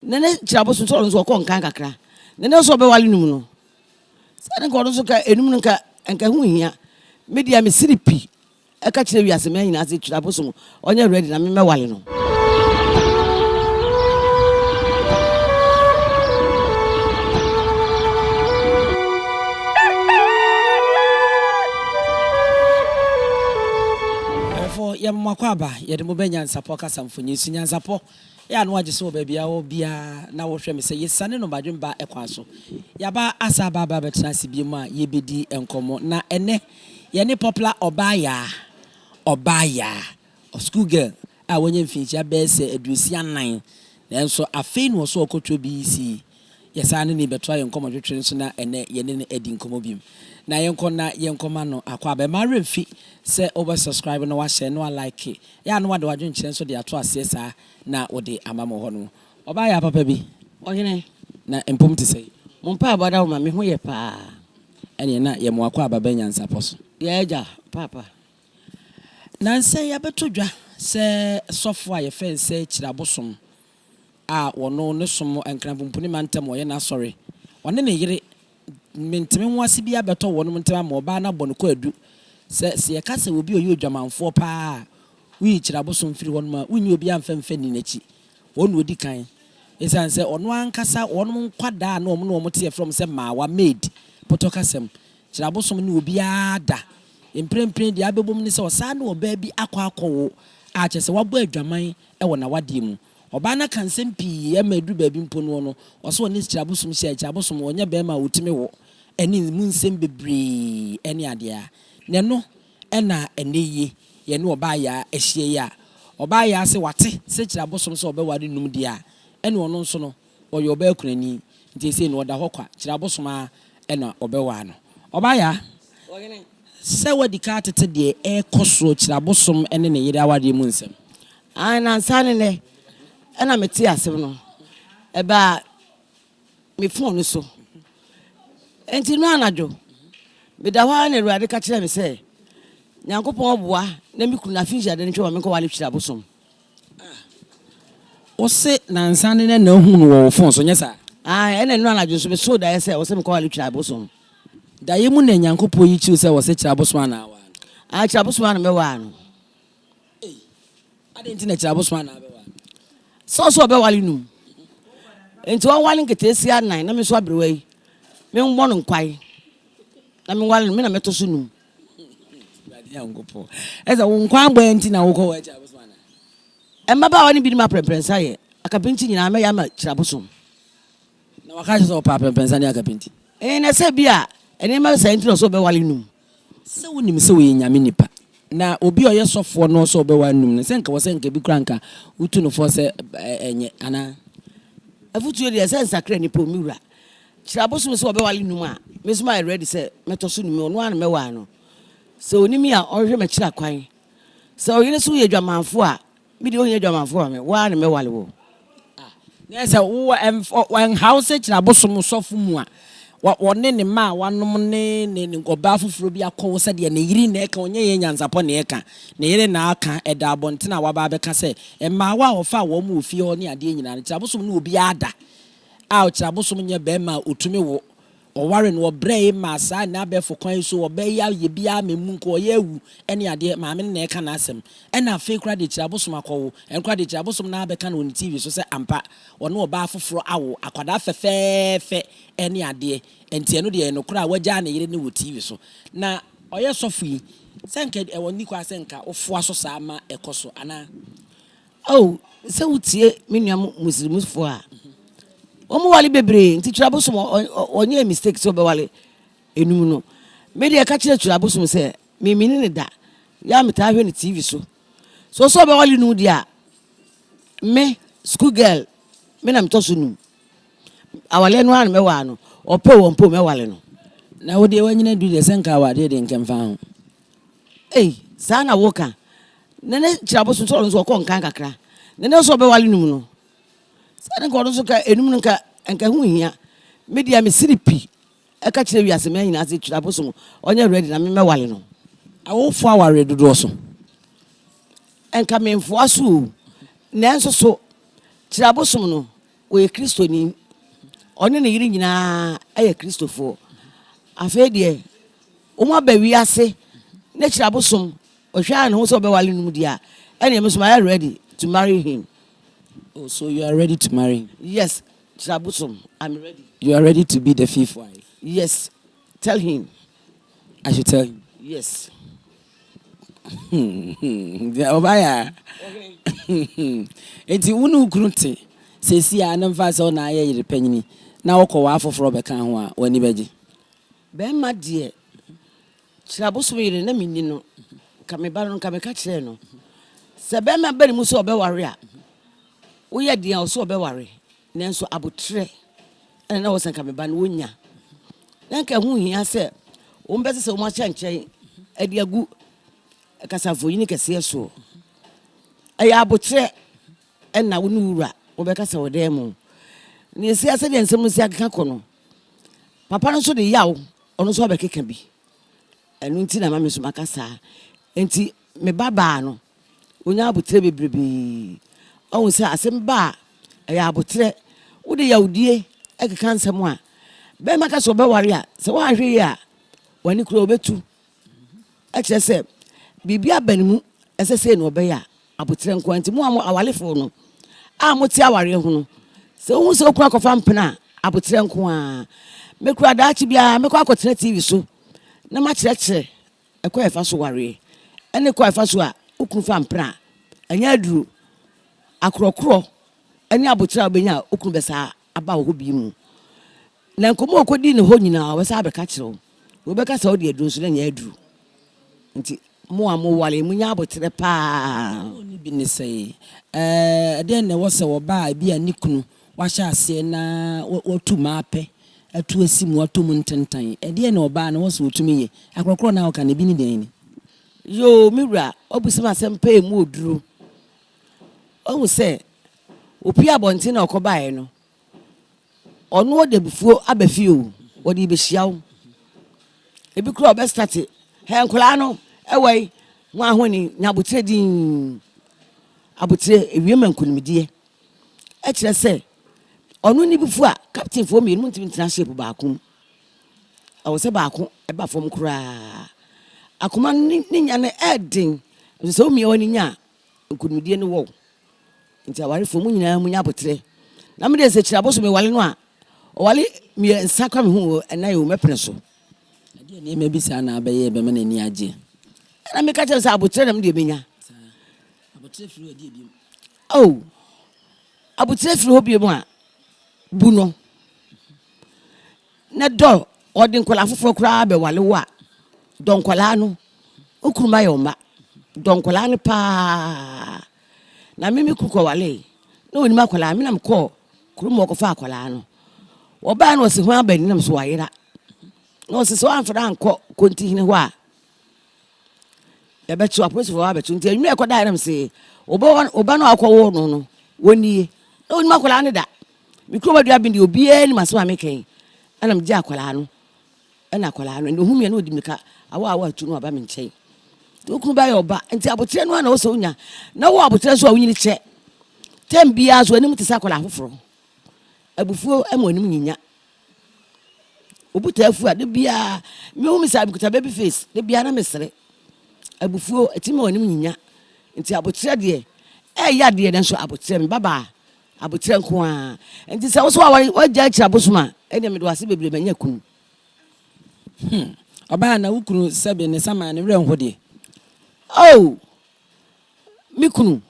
Nene Abosom so on so kon kan kakra. Nene so be wale num no. Sa den ko so ka enum no ka enka hu hia. Media me siripi. E ka kire wiase me nyina se Twi Abosom onye ready na me wale no. Makwaba, yet NYANSAPO Casamphony, NYANSAPO, ya no waje so baby a bia na wo hwe me say yesane no badwem ba ekwaso yaba asa baba betra sibi mu a yebedi enkomo na ene ye ne popular Obaa of school girl a wonye mfinchi abese adusi anan nanso afei no so okotwo bi si yesane ni betwa enkomo twetwe so na ene ye ne edi enkomo bim na yenkoma no akwa be ma remfi se over subscribe no wa share no like ya no wade wadwen kire so de ato asesa na wode amamo ho no Obaa papa bi ohene na empom te sei mo pa abada wo ma me ho ye pa ene na ye mo akwa baba NYANSAPO so ye ja papa na nse ya betodwa se sofo a ye fe nse kira Abosom a wono ne som enkranpumpuni mantem wo ye na sorry wone ne yire mentime nwase bia beto wono ntema ma Obaa na bono ko adu se ye kase obi oyi odwamanfo pa wi kira Abosom firi wono ma wunyi obi amfemfe ni nachi wonu odi kan esan se ono ankasa wono nkwada na omo te from se maawa made potokasem kira Abosom ni obi ada emprempren dia abebom ni se osa na Obaa bi akwakowo a chese wabo adwaman e wona wade mu Obaa na kansem pi e madu ba bi mpo no oso oni kira Abosom hia kira Abosom wonya be ma wotime wo eni mu nsem bebre eni ade a ne no ena eneye ye ne Obaa ya ehie ya Obaa ya se wate se kira Abosom se obeware num dia ene ono nso no oyo Obaa kunani nti se no oda hokwa kira Abosom a ena obewa no Obaa ya se wadi ka tete de e koso kira Abosom ene ne yire awade mu nsem na nsane ne ena meti asem no eba me phone so enti no anadwo me da hwa na Awurade ka kire me se Nyankopon boa na mi kunu afinja de ntwe wa me ko wale Twi Abosom o se na nsane ne na hu no wo phone so nyesa ena no anadwo so me so da se o se me ko wale Twi Abosom da ye mu na Nyankopon yi chi se wo se Twi Abosom ana wa Twi Abosom ana me wa no ade nti na Twi Abosom ana be wa so be wale num enti won wale nketesi anan na me so abrewa yi me ngbo no nkwai na me wale me na meto so num Yangopo eza wonkwa gba enti na woko wa Twi Abosom ana emmaba woni bi ma premprensa ye akapinti nyina me ya ma Twi Abosom na waka so pa premprensa ni akapinti na se bia eni ma se enti no so be wale num se wonim se wo nyame nipa na obi oye sofo no so be wa num ne se nka wo se nka bi kranka utu no fo se enye ana afutu de se nsakra ni po miwura Twi Abosom se obe wale num a me so ma ready se meto so num ono an me wa no so onimi a onhwe me kira kwan so oyine so ye dwamanfo a me de onye dwamanfo a me wa na me wale wo na se wo en house Twi Abosom sofo mu a wone ne ma wanom ne Obaa fufuro bi akọ se de ne yiri na eka onye ye NYANSAPO na eka ne yire na aka eda abontina wa ba be ka se emma wa ofa wo mu ofie ho ne ade nyina Twi Abosom ne obi ada a Twi Abosom nye be ma otumi wo oware no obrey ma sa na be fo kwan so obe ya ye bia memu nko ye wu ene ade ma me na eka na asem ena fe kra de Twi Abosom akọwo enkra de Twi Abosom na be ka na on TV so se ampa one Obaa fufuro awo akwada fefefe ene ade enti eno de eno kra waja na yire ne wo TV so na oye sofo yi senka e woni kwa senka ofo aso sa ma ekoso ana se wutie menuam muslimfo a omo wale bebre nti Twi Abosom onye mistake so be wale enum no me de ka kire Twi Abosom se me mini ne da ya meta hwe ne TV so be wale num dia me school girl me na mto so num awale no an me wa no ope wo mpo me wale no na wo de wanyina du de senka wa de nkemfa ho sa na woka nene Twi Abosom so ko nkan kakra nene so be wale num no sa den ko so ka enum no ka enka hu hia media me siripi e ka kire wiase me nyina se Twi Abosom onye ready na me wale no awofo aware dodo so enka me mfo aso nanso so Twi Abosom no we Kristo ni one ne yiri nyina aye Kristofo afa de omo ba wi ase na kira Abosom ohwa na ho so be wale num dia ene me so I ready to marry him. Oh, so you are ready to marry him? Yes, kira Abosom, I'm ready. You are ready to be the fifth wife? Yes, tell him. I should tell him? Yes. Obaa. Enti unu ukrunte sesi a na mfa se na aye yire panyini na wokọ wa afoforo be kan ho a wani beji Be ma de kira Abosom yire na minni no ka me ba no ka me ka kire no se be ma bani mu so obeware a wo ye de a so obeware nanso abotre ene na wo san ka me ba no wonya na ka hu hia se wo mbese se wo ma kyankyɛn ade agu kasafo yini kese so aya abotre ena wo nu wura wo be kasa wo dem ni esi ase de nsem si akeka kono papa no so de yawo ono so abekeka bi enu nti na mame so makasa enti me baba no onya abotre bebrebe o se asem ba aya abotre wo de yawdie ekeka nsem a be maka so be ware a se wa hwe ya wani kuro obetu e kire se bibia banimu esese no be ya abotre nko anti mu awalefo no a moti aware ho no se hu se okura kofa mpena abotre nko a me kura daachi bia me kwa akotre TV so na ma kire ekwa efa so ware ene kwa efa so a okuru fa mpena anya aduru akrokro ene abotre obenya okuru besa aba wo bi mu na nkomo okodi ne ho nyina we sa abeka kire wo beka sa odi aduru so na nya aduru nti mo wale munya abotre pa oni bi ne sei den ne wo se wo ba bi anikunu wa hya ase na wotu mape atu asimu wato mu ntentan den ne oba na wo se wotumi ye akrokro na wo ka ne bi ni den ni yo miwra obusima sempe mu oduru o se opi abonte na okobae no ono odebufuo abafio wodi be hyiawo ebi kro obe start he nkola no ewai nwa honi nyabotre din abotre ewiem nkunimdie e kire se ono ni bufu a captain fo mi mu ntimi shape baako awo se baako e ba fom kura akoma ni nya ne edin so mi woni nya nkunimdie ne wo nti aware fo mu nyina mu nya abotre na me de se kire Abosom me wale no a o wale mi nsakwa me hu na ye o mepene so ade ne me bi sa na abaye be me na ni age na me ka tell say abotre na me de benya abotre firi ade bi oh abotre firi ho bi mu a bu no na do odi nkola foforo kura be wale wa do nkola no okuruma yo ma do nkola ne pa na mimi kuko wale na oni makola mi na mko kuruma ko fa akola no oba na osi ho abani na so wayera na osi so amfra anko konti hine ho a ya betu apolisi fo abetu nti enwe ekoda na mse oba no akwo no woni na oni makola ne da mikro badua bi ndi obi ni maso ameken ana mje akola no ana akola no hu me na odi mika awa tu no aba me nchen to kunu ba yo ba nti abotre no na wo so nya na wo abotre so a wonyini che tembia so anim tisa akola afoforo abufuo amonim nyinya obuta afu a de bia me hu mi sa bikuta baby face de bia na mesere abufuo etime onim nyinya nti abotre de ya de den so abotre me baba abotre nko a nti sa wo so wagya kira Abosom a ene me do ase bebre manya kunu Obaa na wukunu sebe ne sama ne wre nhode oh mi kunu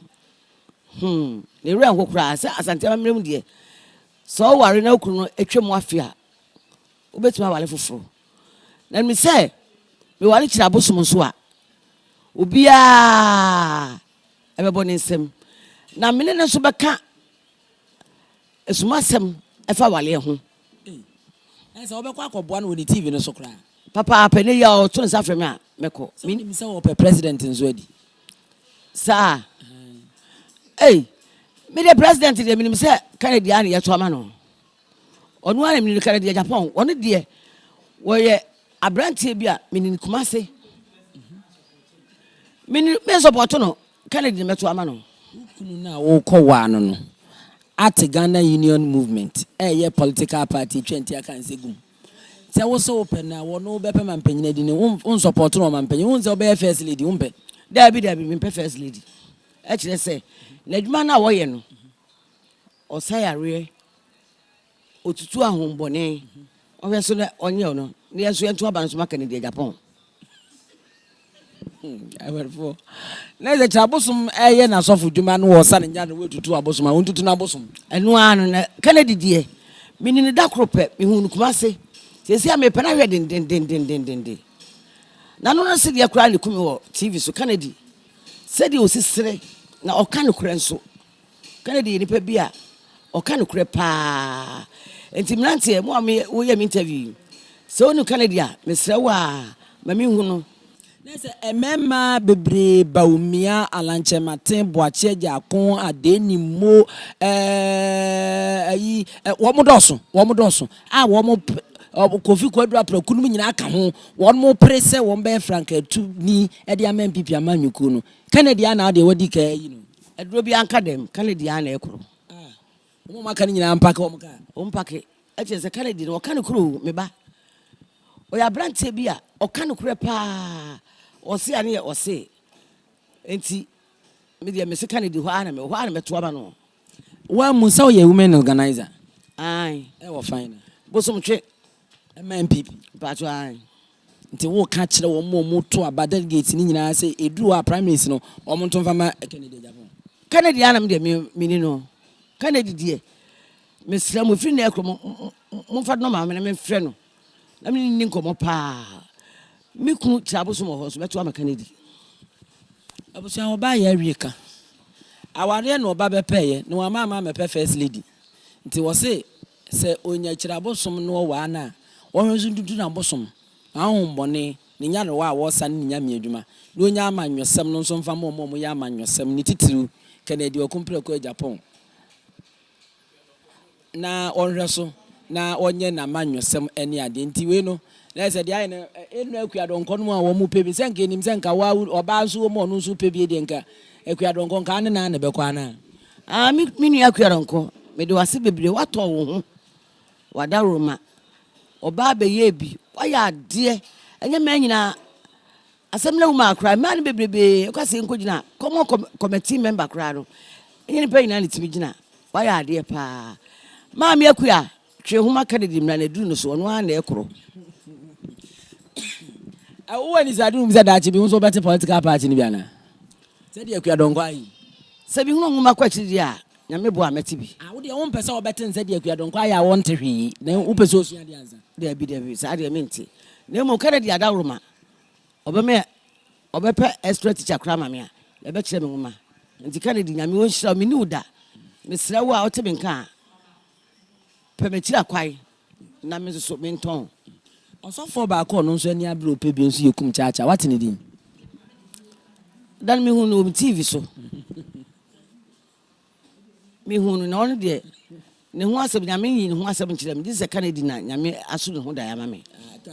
ne wre nho kura sa Asante amrem de so ware na wukunu no etwem afia obetuma wale foforo na me say me wale kira Abosom so a obia ebebo ne nsem na me ne so beka esumasem efa wale ho so obekwa akoboa na woni TV no so kra papa pene ya o tun sa frem a meko mi se wo pe president nzo adi sa me the president de minim se Canada na yeto ama no onu ana minim Canada Agyapong onu de wo ye abrantie bi a minim Kumase minim me support no Canada meto ama no kunu na wo ko wa no at Ghana Union Movement. Political party 20 Akan Segum. Say was so open now, no better man penny, un support no man penny, un be first lady, umpe. There be first lady. Actually, say, Nedman na woye no. Or say a re. Otutu ahun bone. O so na onye no. Ne so ento aba no maka ne de Agyapong. I went for. Na the Abosom na Osofo dwuma no wo sa ne nya no wetutu Abosom a untutu na Abosom. Eno anu na Kennedy die. Mini ne da krope, mi hu Kumase. Sesi a me pena hwe den. Na no se de akura ne kumi wo TV so Kennedy. Se de osisire na oka ne kure nso. Kennedy ni pa bia oka ne kure pa. Enti mrante mo am wo yam interview. So no Kennedy a mesre wa ma mi hu no. Nese emema bebre baumia alanche matin boache jakon adeni mo ayi wo modoso wo kofi kwadura pra kunu nyina aka ho wo mo prese wo be franka tu ni e dia men pipi amanyuku no Kennedy na de wadi ka yi no edro bi anka dem Kennedy na ekuro wo maka ni nyina mpaka wo maka o mpake e che se Kennedy no ka ne kuro me ba o ya brante bi a o ka ne kuro pa Osi ani ye osi. Enti me dia me se Kennedy ho ana me to aba no. Wa musa o ye women organizer. Ai. E wo fine. Bosom twe. MPP. Ba to ai. Nti wo ka kire wo mo to aba delegate ni nyina se edu a prime minister no o mo to fama Kennedy Agyapong. Kennedy ana me dia me ni no. Kennedy die. Me sra mo firi na ekro mo fa no ma me frɛ no. Na me ni nkomo pa. Me ku Abosom ho so beto am Kennedy. Abosom Obaa ya wieka. Aware na Obaa bepeye na wa mama me first lady. Nti wo se onya Abosom no wa na wo hwensu dudu na Abosom. Ahombone ni nya no wa wo sa ni nya me adwuma. Na onya amannwosem no so mfa mo ya amannwosem ni titiru Kennedy okompre ko Agyapong. Na onhwe so na onye na amannwosem ani ade nti we no na se dia ene akuadonko no a wo mu pebi senka enim senka wa Obaa so wo mo no so pebi de nka akuadonko nka ne na bekwa na mi nu akuadonko me de wase bebre wato wo ho wada Roma Obaa be ye bi wa ya de enye ma nyina asem na wuma akra ma ne bebrebe kwase nkogina common committee member kra no enye ne pa nyina ne timi gina wa ya de pa ma mi akua twe homa Kennedy mra na duru no so no na ekro When is I do that you be better political party in Ghana? Said you don't go. Sabi hu ma kwachi dia na me bo ameti bi. Wo de won pese obetin said you don't go ya want to hwi na wo pese osua de ansa. There be sa de menti. Na mo Kennedy ada Roma. Obepe extra teacher kra ma me a. E be kire me huma. Nti Kennedy nyame won hira me ni uda. Me sra wo a o te me nka. Pe me kira kwai. Na me so me nton. Osofo ba ko no nso ani abro pe bi nso yekum chacha what ne din dan me hu no TV so me hu no na on de ne hu asem nyame yi ne hu asem kire me dis Kennedy na nyame aso ne hu da ya ma me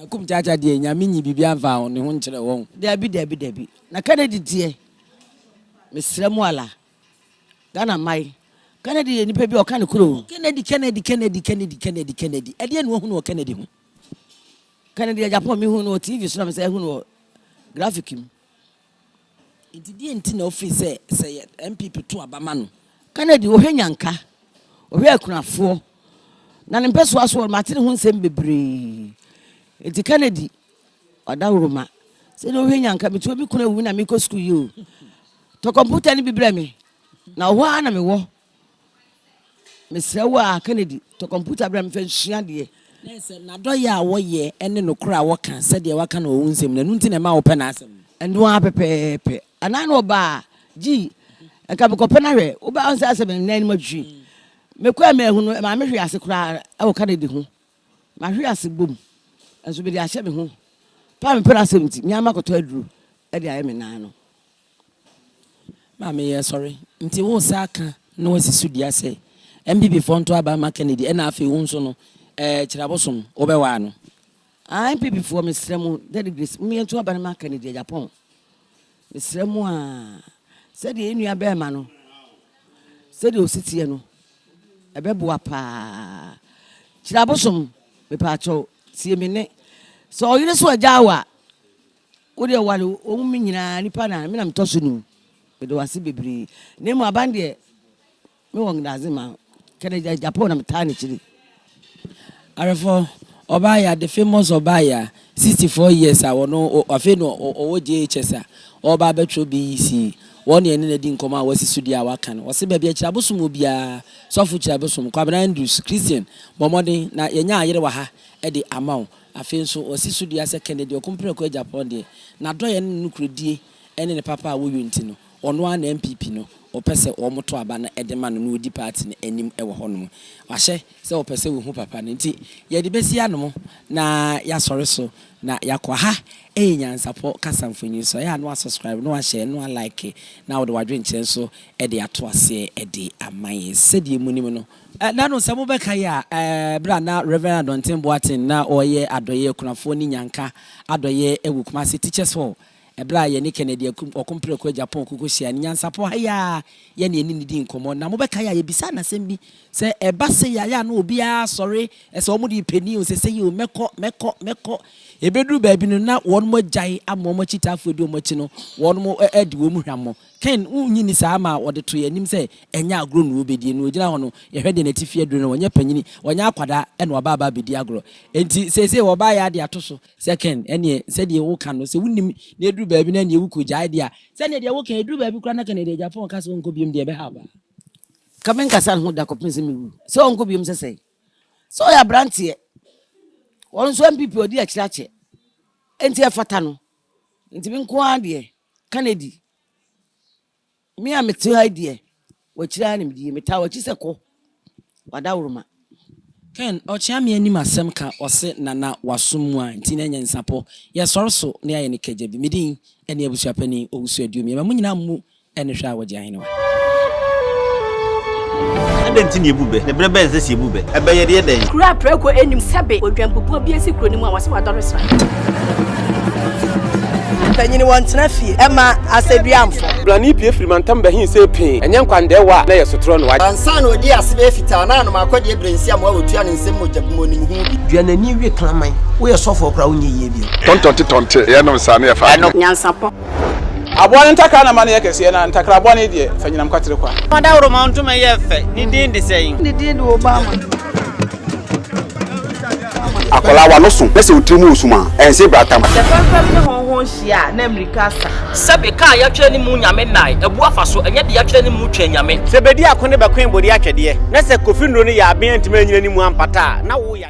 kum chacha de nyame nyi bibia mfa ne hu nkire won da bi na Kennedy de me sra mu ala Ghana mai Kennedy ni pe bi o ka ne kuro Kennedy e de ne hu no Kennedy hu Kennedy Agyapong me hu no TV so na me say hu no graphic mu intidi enti na office say MPP to abama no Kennedy o hwenyanka o hwe akunafo na ne mpeso aso ma tene hu nsem bebre enti Kennedy oda Roma say no hwenyanka me to bi kuna wu na me ko school you to computer ni bibire me na ho ana me wo me sra wa Kennedy to computer bra me fa hia de Nese na do ya wo ye ene no kura wo kan se de waka na owu nsem na nu nti na ma wo pe na asem endo a pepepe ana no Obaa ji aka be ko pe na hwe Obaa on se asem na ni madwi me kwa me hu no ma me hwe ase kura e wo Kennedy hu ma hwe ase bom enso be de ahye me hu pa me pe na asem nti mi ama koto aduru e de aye me na no ma me ye sorry nti wo sa aka na wo sisu dia se MPP fonto aba ma Kennedy e na afi wo nso no Abosom obewa no MPP for me sremu delegates me ento aba na Kennedy Agyapong me sremu a said the enu aba ma no said o sitie no ebeboa pa chira Abosom me pa cho tie me ne so oyire so ajawa wo de wale o mu nyina nipa na me na mtoso nu me do wase bebre ne mu abande me won dazima kene Agyapong na meta ne chiri Arefo Obaa the famous Obaa 64 years awono afi no owo JHS a Obaa betro BC one ye ne di nkoma wasi sudi a waka no wase ba bia kira Abosom obia sofu kira Abosom kwabena Andrews Christian bomodin na yenya ayere wa ha e de amaw afi nso wasi sudi ase Kennedy okompre ko Agyapong de na doye ne nukredie ene ne papa a wo yunti no ono an MPP no opese omoto aba na edema no odi party ne anim ewo hono wahye se opese wo hu papa ne nti ye de besi anom na ya sore so na yakwa ha NYANSAPO kasamfoni so ya no subscribe no share no like na wo de wadwen kire so e de ato ase e de amaye se de munim no na no samo be kai a bra na Reverend Dontin Boatin na oye adoye kunafo ni nyanka adoye ewu kuma se teachers hall ebra ye ne Kennedy okompre ko Agyapong kukohia NYANSAPO haya ye ne ni di nkomo na mo be kai ye bisa na sembi se eba se ya na obi a sorry se omo di peni o se ye meko ebedu baabi no na won mo jai amomo chitafo di omo chi no won mo edi wo mu hwamo ken unyi ni sa ma wode to ye nim se enya agro no obedi no ogina ho no ye hwede na tifie duro no wonye panyini wonya akwada e no baba bedi agro enti se Obaa ya de atoso second ene se de wo kan no se wunim na edu baabi na ne wuko jai dia se ne de wo kan edu baabi kura na kan de Agyapong ka so nko biem de be ha ba kamen kasa ho da kopinse mi wu so nko biem se so ya brantie won so MPP odi a kirache enti e fata no enti bi nko ade Kennedy mi a meti idea wa kira ni mdi meta wa chise ko wada wuruma ken ochia me anim asem ka ose nana wasommu a enti na NYANSAPO ye sorso ne aye ne kaje bi midin ene abusuapani owusu aduomi ma munyina mu ene hwa waje ahene wa adenti ne ebube ne brebe ze si ebube ebe ye de den kura preko enim sebe odwampopo bi esi kro ni mu a wase wadoro sra Panyini wantena fie ema aseduamfo blani pie frimantam ba hin se pin enye nkwande wa na yesotro no wa ansa na odi asebe fita na no makode ebrensi am wa otua ne nsem mojabmo ni mu hu bi duanani wie klaman wo Osofo kra wonye yie bi tontonte ye no sa na ye fa NYANSAPO abone ntakra na mane yekese na ntakra abone die fanyinam kwatere kwa wada wuruma ntuma ye fe ni din de sein ni din de Obaa akola wa no so na se otrimu osuma ense bratam the family ne honhon hia na America sa sabe ka ya twere ni mu nyame nai ebu afaso enye de ya twere ni mu twa nyame sebedi akone be kwen bodi atwede na se kofi nro ni ya aben ntime nyina ni mu ampata na wo